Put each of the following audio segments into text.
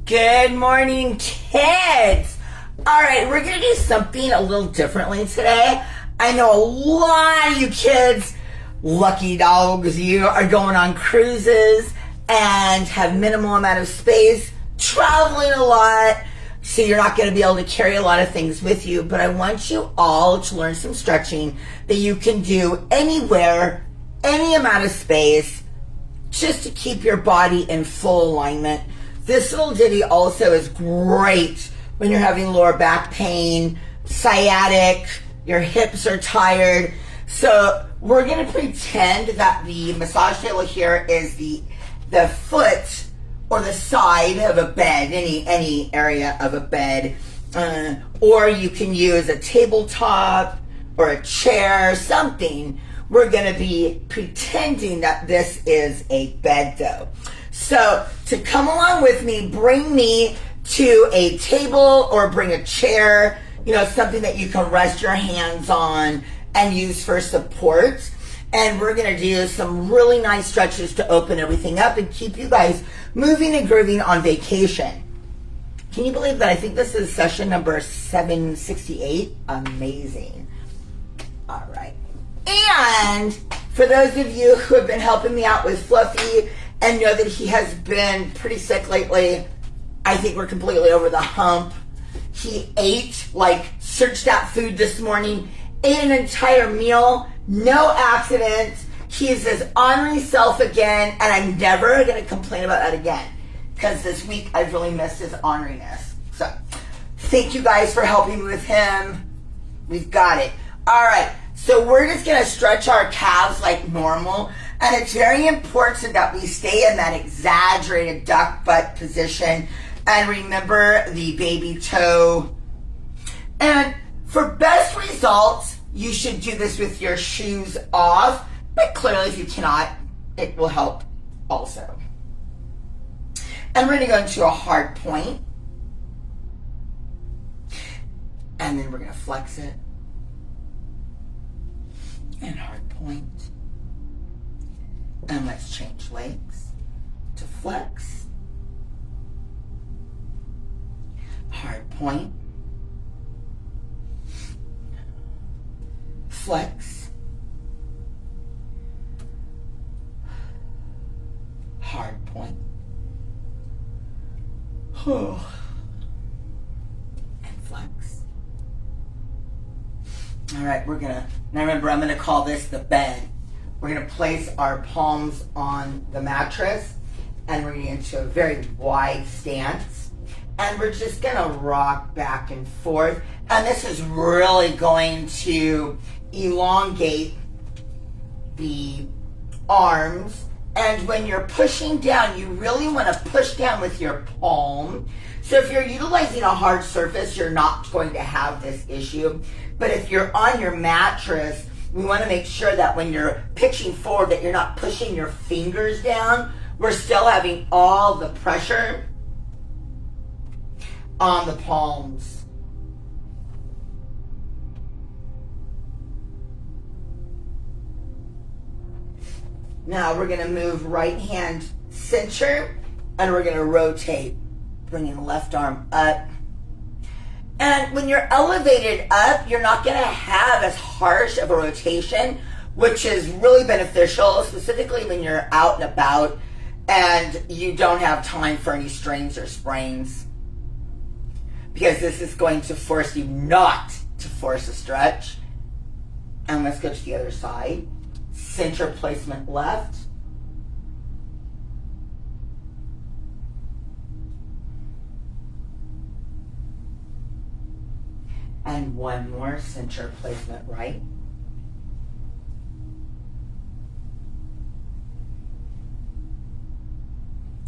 Good morning, kids. All right, we're going to do something a little differently today. I know a lot of you kids, lucky dogs, you are going on cruises and have minimal amount of space, traveling a lot, so you're not going to be able to carry a lot of things with you. But I want you all to learn some stretching that you can do anywhere, any amount of space, just to keep your body in full alignment. This little ditty also is great when you're having lower back pain, sciatic, your hips are tired. So we're going to pretend that the massage table here is the foot or the side of a bed, any area of a bed. Or you can use a tabletop or a chair, something. We're going to be pretending that this is a bed though. So to come along with me, bring me to a table or bring a chair, something that you can rest your hands on and use for support. And we're going to do some really nice stretches to open everything up and keep you guys moving and grooving on vacation. Can you believe that? I think this is session number 768. Amazing. All right. And for those of you who have been helping me out with Fluffy and know that he has been pretty sick lately, I think we're completely over the hump. He searched out food this morning, ate an entire meal, no accidents. He is his ornery self again, and I'm never going to complain about that again, because this week I've really missed his orneriness. So thank you guys for helping me with him. We've got it. All right, so we're just going to stretch our calves like normal. And it's very important that we stay in that exaggerated duck butt position. And remember the baby toe. And for best results, you should do this with your shoes off. But clearly, if you cannot, it will help also. And we're going to go into a hard point. And then we're going to flex it. And hard point. And let's change legs to flex, hard point, flex, hard point, and flex. All right, now remember, I'm gonna call this the bed. We're going to place our palms on the mattress, and we're going to get into a very wide stance. And we're just going to rock back and forth. And this is really going to elongate the arms. And when you're pushing down, you really want to push down with your palm. So if you're utilizing a hard surface, you're not going to have this issue. But if you're on your mattress, we want to make sure that when you're pitching forward that you're not pushing your fingers down. We're still having all the pressure on the palms. Now we're going to move right hand center and we're going to rotate, bringing left arm up. And when you're elevated up, you're not going to have as harsh of a rotation, which is really beneficial, specifically when you're out and about and you don't have time for any strains or sprains. Because this is going to force you not to force a stretch. And let's go to the other side. Center placement left. And one more, center placement right.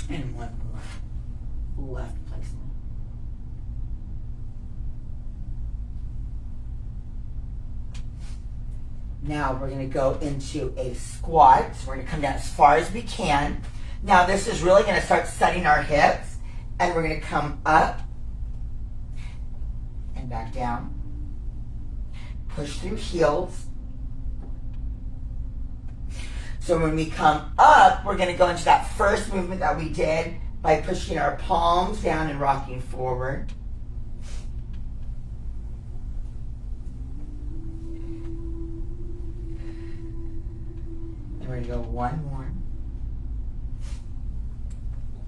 And one more, left placement. Now we're going to go into a squat. So we're going to come down as far as we can. Now this is really going to start setting our hips. And we're going to come up and back down. Push through heels. So when we come up, we're going to go into that first movement that we did by pushing our palms down and rocking forward. And we're going to go one more.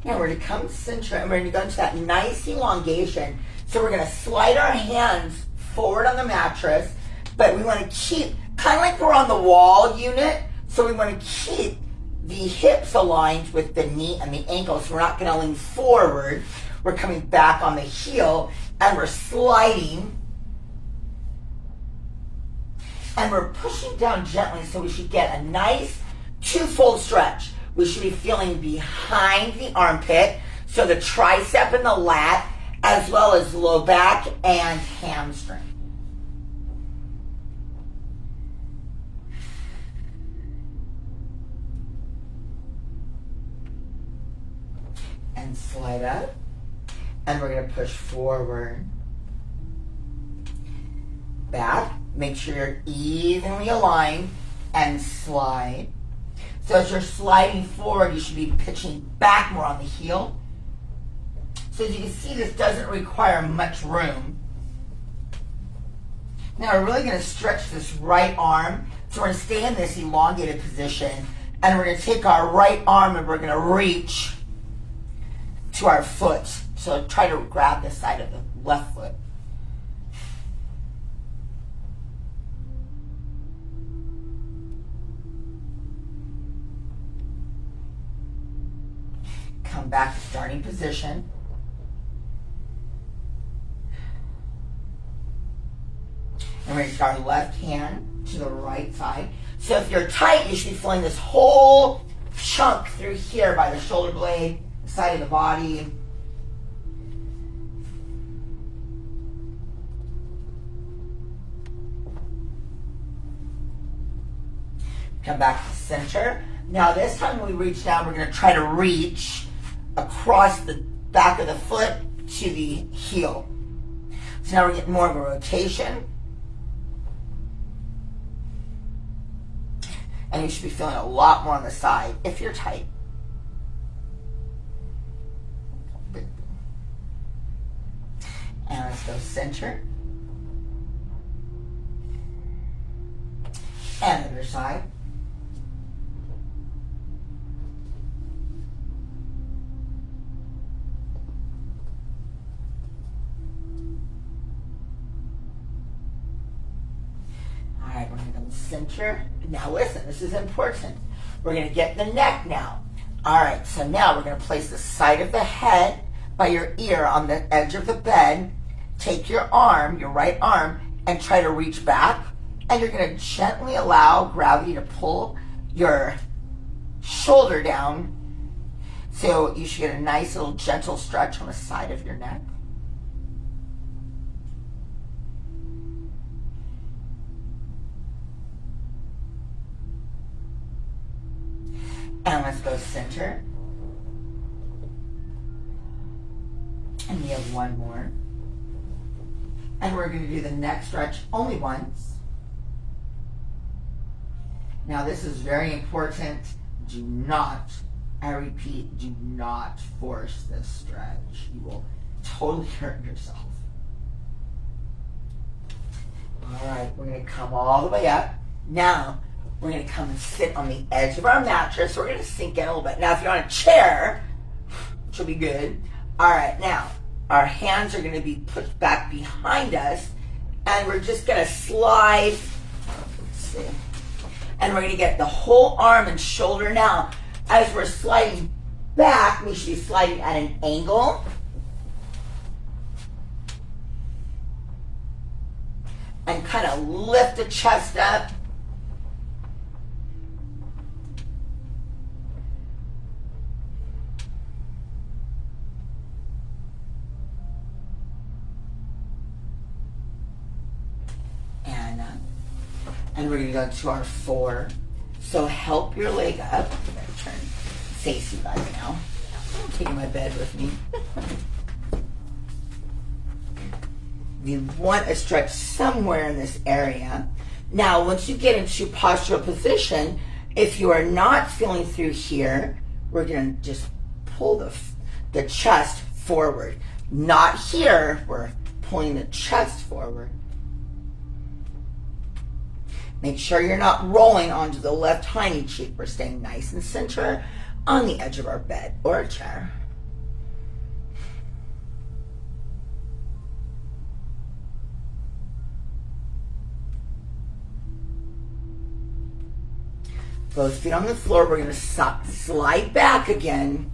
Now we're going to come center and we're going to go into that nice elongation. So we're going to slide our hands forward on the mattress, but we want to keep, kind of like we're on the wall unit, so we want to keep the hips aligned with the knee and the ankle. So we're not going to lean forward. We're coming back on the heel and we're sliding. And we're pushing down gently, so we should get a nice two-fold stretch. We should be feeling behind the armpit, so the tricep and the lat, as well as low back and hamstring. And slide up, and we're going to push forward, back. Make sure you're evenly aligned and slide. So as you're sliding forward, you should be pitching back more on the heel. So as you can see, this doesn't require much room. Now we're really going to stretch this right arm. So we're going to stay in this elongated position, and we're going to take our right arm and we're going to reach to our foot. So try to grab the side of the left foot. Come back to starting position. And we're going to take our left hand to the right side. So if you're tight, you should be feeling this whole chunk through here by the shoulder blade, the side of the body. Come back to center. Now this time when we reach down, we're going to try to reach across the back of the foot to the heel. So now we're getting more of a rotation. And you should be feeling a lot more on the side if you're tight. And let's go center. And the other side. Alright, we're going to go center. Now listen, this is important. We're going to get the neck now. Alright, so now we're going to place the side of the head by your ear on the edge of the bed. Take your arm, your right arm, and try to reach back. And you're going to gently allow gravity to pull your shoulder down. So you should get a nice little gentle stretch on the side of your neck. And let's go center. And we have one more. And we're going to do the neck stretch only once. Now this is very important. Do not, I repeat, do not force this stretch. You will totally hurt yourself. All right, we're going to come all the way up. Now, we're going to come and sit on the edge of our mattress. We're going to sink in a little bit. Now, if you're on a chair, which will be good. All right, now, our hands are going to be pushed back behind us, and we're just going to slide. Let's see. And we're going to get the whole arm and shoulder. Now, as we're sliding back, we should be sliding at an angle. And kind of lift the chest up. And we're going to go to our 4. So help your leg up. I'm going to turn face you guys now. I'm taking my bed with me. You want to stretch somewhere in this area. Now, once you get into postural position, if you are not feeling through here, we're going to just pull the chest forward. Not here, we're pulling the chest forward. Make sure you're not rolling onto the left hiney cheek. We're staying nice and center on the edge of our bed or chair. Both feet on the floor. We're going to slide back again.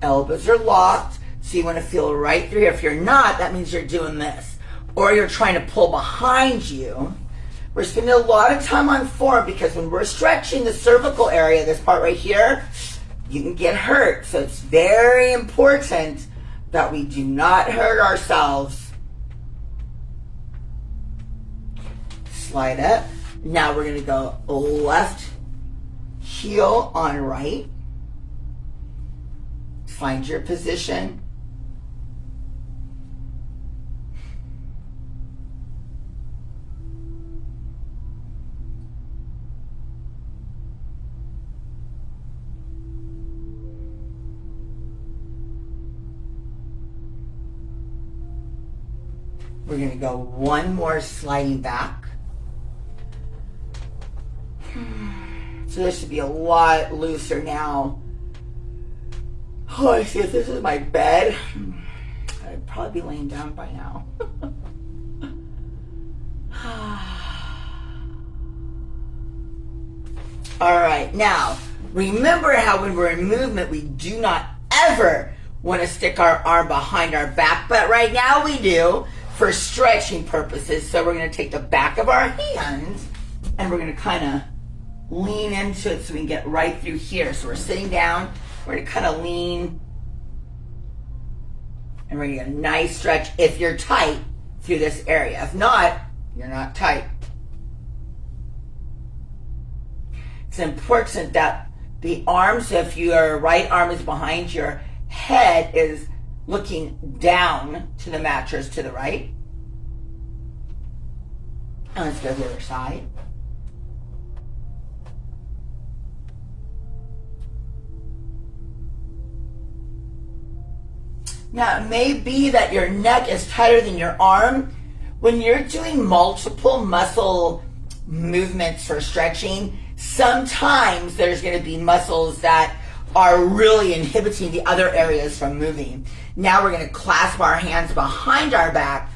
Elbows are locked, so you want to feel right through here. If you're not, that means you're doing this. Or you're trying to pull behind you. We're spending a lot of time on form because when we're stretching the cervical area, this part right here, you can get hurt. So it's very important that we do not hurt ourselves. Slide up. Now we're going to go left heel on right. Find your position. We're going to go one more sliding back. So this should be a lot looser now. Oh, I see if this is my bed. I'd probably be laying down by now. All right, now remember how when we're in movement, we do not ever want to stick our arm behind our back, but right now we do for stretching purposes. So we're going to take the back of our hands and we're going to kind of lean into it so we can get right through here. So we're sitting down, we're going to kind of lean, and we're going to get a nice stretch if you're tight through this area. If not, you're not tight. It's important that the arms, if your right arm is behind your head, is looking down to the mattress to the right. And let's go to the other side. Now, it may be that your neck is tighter than your arm. When you're doing multiple muscle movements for stretching, sometimes there's going to be muscles that are really inhibiting the other areas from moving. Now we're going to clasp our hands behind our back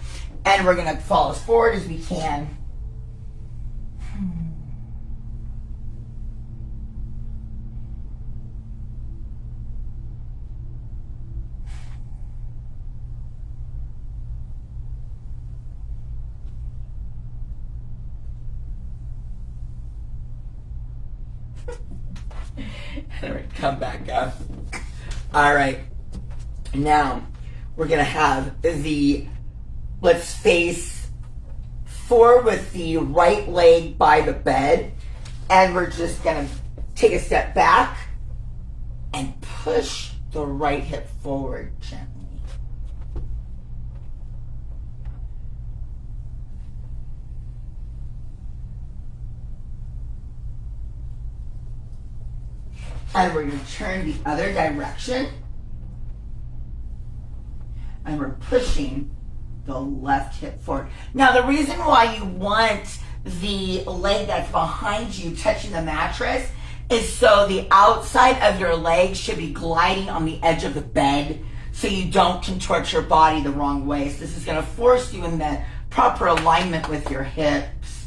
and we're going to fall as forward as we can. And we come back up. All right. Now we're going to have let's face forward with the right leg by the bed. And we're just going to take a step back and push the right hip forward gently. And we're going to turn the other direction. And we're pushing the left hip forward. Now, the reason why you want the leg that's behind you touching the mattress is so the outside of your leg should be gliding on the edge of the bed so you don't contort your body the wrong way. So this is going to force you in that proper alignment with your hips.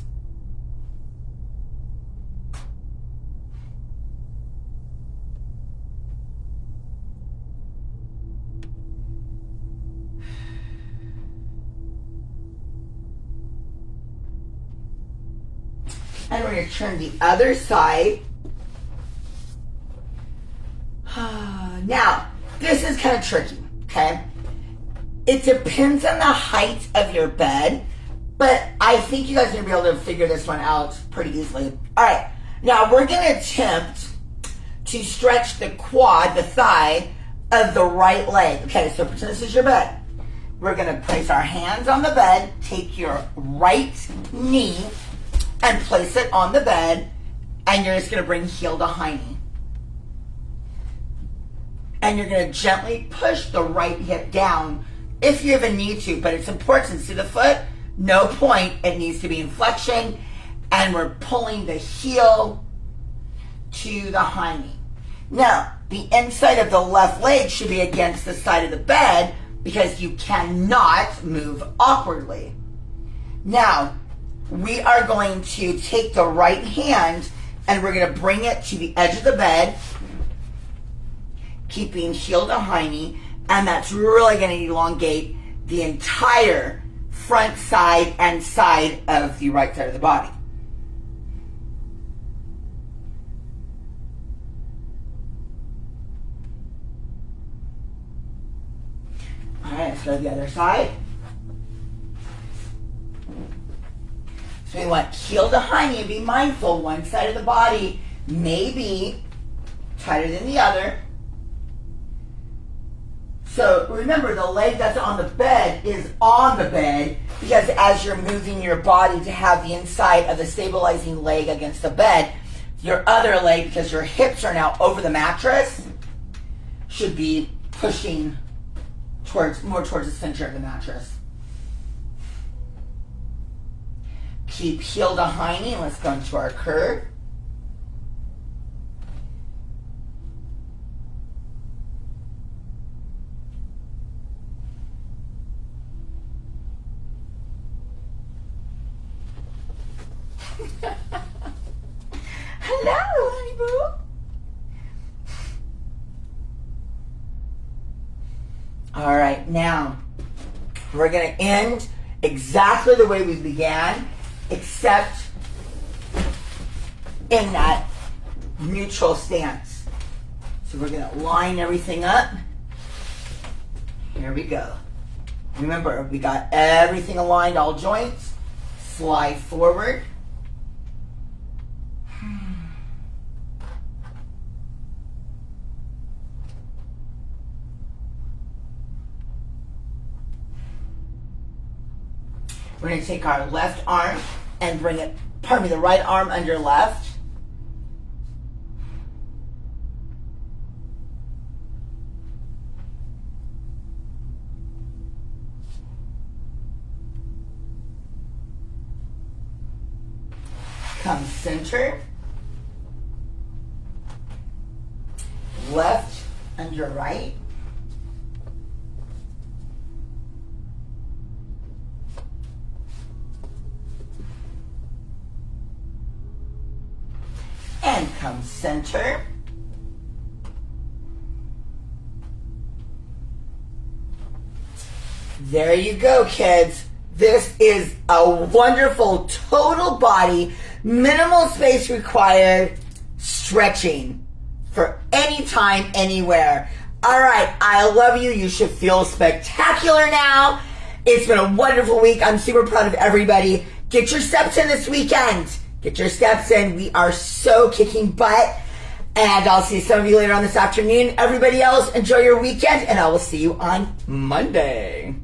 And we're going to turn the other side. Now, this is kind of tricky, okay? It depends on the height of your bed, but I think you guys are going to be able to figure this one out pretty easily. All right, now we're going to attempt to stretch the quad, the thigh, of the right leg. Okay, so pretend this is your bed. We're going to place our hands on the bed, take your right knee, and place it on the bed, and you're just going to bring heel to high knee. and you're going to gently push the right hip down if you even need to, but it's important. See the foot? No point. It needs to be in flexion, and we're pulling the heel to the high knee. Now, the inside of the left leg should be against the side of the bed because you cannot move awkwardly. Now, we are going to take the right hand and we're going to bring it to the edge of the bed, keeping heel to high knee, and that's really going to elongate the entire front side and side of the right side of the body. All right, let's go to the other side. So we want heel to high knee, and be mindful, one side of the body may be tighter than the other. So remember, the leg that's on the bed is on the bed because as you're moving your body to have the inside of the stabilizing leg against the bed, your other leg, because your hips are now over the mattress, should be pushing more towards the center of the mattress. Keep heel to high knee. Let's go into our curve. Hello, honey boo. All right, now we're going to end exactly the way we began, except in that neutral stance. So we're going to line everything up. Here we go. Remember, we got everything aligned, all joints. Slide forward. We're going to take our left arm and bring it, the right arm under left. Come center. Left under right. And come center. There you go, kids. This is a wonderful total body, minimal space required stretching for any time, anywhere. All right, I love you. You should feel spectacular now. It's been a wonderful week. I'm super proud of everybody. Get your steps in this weekend. Get your steps in. We are so kicking butt. And I'll see some of you later on this afternoon. Everybody else, enjoy your weekend, and I will see you on Monday.